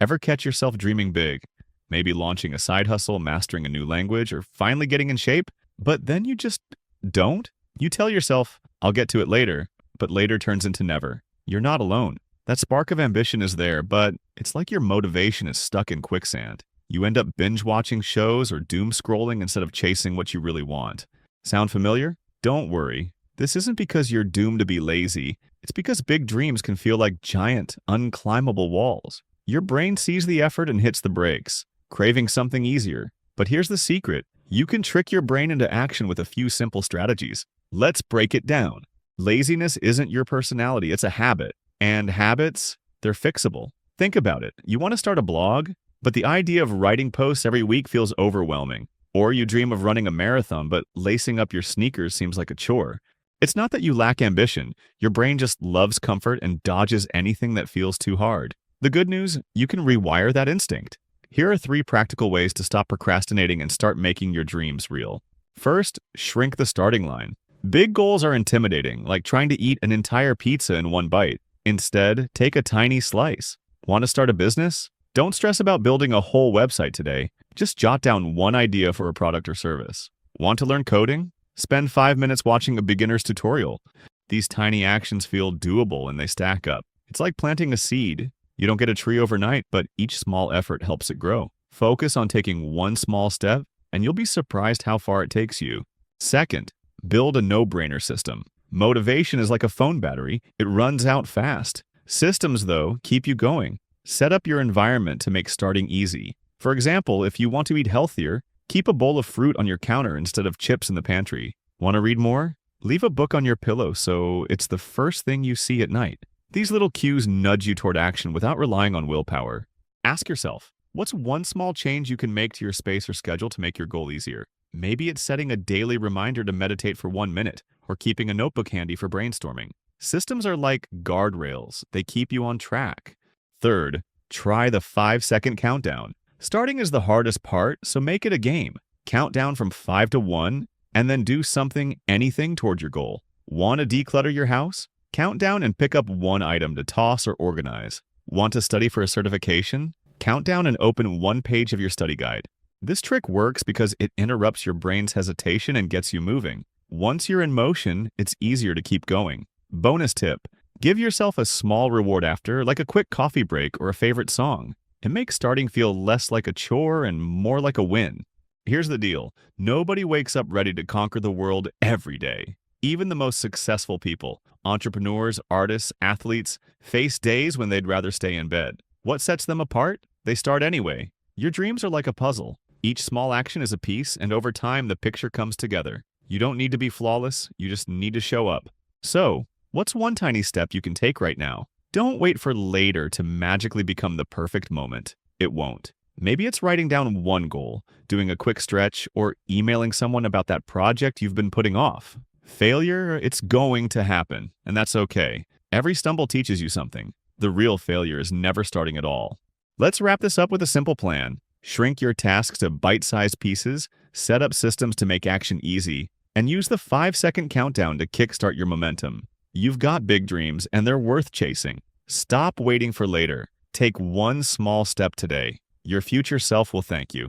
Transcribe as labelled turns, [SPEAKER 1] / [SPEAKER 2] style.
[SPEAKER 1] Ever catch yourself dreaming big? Maybe launching a side hustle, mastering a new language, or finally getting in shape? But then you just don't? You tell yourself, I'll get to it later, but later turns into never. You're not alone. That spark of ambition is there, but it's like your motivation is stuck in quicksand. You end up binge-watching shows or doom-scrolling instead of chasing what you really want. Sound familiar? Don't worry. This isn't because you're doomed to be lazy. It's because big dreams can feel like giant, unclimbable walls. Your brain sees the effort and hits the brakes, craving something easier. But here's the secret. You can trick your brain into action with a few simple strategies. Let's break it down. Laziness isn't your personality, it's a habit. And habits, they're fixable. Think about it. You want to start a blog, but the idea of writing posts every week feels overwhelming. Or you dream of running a marathon, but lacing up your sneakers seems like a chore. It's not that you lack ambition. Your brain just loves comfort and dodges anything that feels too hard. The good news, you can rewire that instinct. Here are 3 practical ways to stop procrastinating and start making your dreams real. First, shrink the starting line. Big goals are intimidating, like trying to eat an entire pizza in one bite. Instead, take a tiny slice. Want to start a business? Don't stress about building a whole website today. Just jot down one idea for a product or service. Want to learn coding? Spend 5 minutes watching a beginner's tutorial. These tiny actions feel doable and they stack up. It's like planting a seed. You don't get a tree overnight, but each small effort helps it grow. Focus on taking one small step, and you'll be surprised how far it takes you. Second, build a no-brainer system. Motivation is like a phone battery. It runs out fast. Systems, though, keep you going. Set up your environment to make starting easy. For example, if you want to eat healthier, keep a bowl of fruit on your counter instead of chips in the pantry. Want to read more? Leave a book on your pillow so it's the first thing you see at night. These little cues nudge you toward action without relying on willpower. Ask yourself, what's one small change you can make to your space or schedule to make your goal easier? Maybe it's setting a daily reminder to meditate for 1 minute, or keeping a notebook handy for brainstorming. Systems are like guardrails. They keep you on track. Third, try the 5-second countdown. Starting is the hardest part, so make it a game. Count down from 5 to 1, and then do anything toward your goal. Want to declutter your house? Count down and pick up one item to toss or organize. Want to study for a certification? Count down and open one page of your study guide. This trick works because it interrupts your brain's hesitation and gets you moving. Once you're in motion, it's easier to keep going. Bonus tip, give yourself a small reward after, like a quick coffee break or a favorite song. It makes starting feel less like a chore and more like a win. Here's the deal. Nobody wakes up ready to conquer the world every day. Even the most successful people, entrepreneurs, artists, athletes, face days when they'd rather stay in bed. What sets them apart? They start anyway. Your dreams are like a puzzle. Each small action is a piece, and over time the picture comes together. You don't need to be flawless, you just need to show up. So, what's one tiny step you can take right now? Don't wait for later to magically become the perfect moment. It won't. Maybe it's writing down one goal, doing a quick stretch, or emailing someone about that project you've been putting off. Failure, it's going to happen, and that's okay. Every stumble teaches you something. The real failure is never starting at all. Let's wrap this up with a simple plan. Shrink your tasks to bite-sized pieces, set up systems to make action easy, and use the 5-second countdown to kickstart your momentum. You've got big dreams, and they're worth chasing. Stop waiting for later. Take one small step today. Your future self will thank you.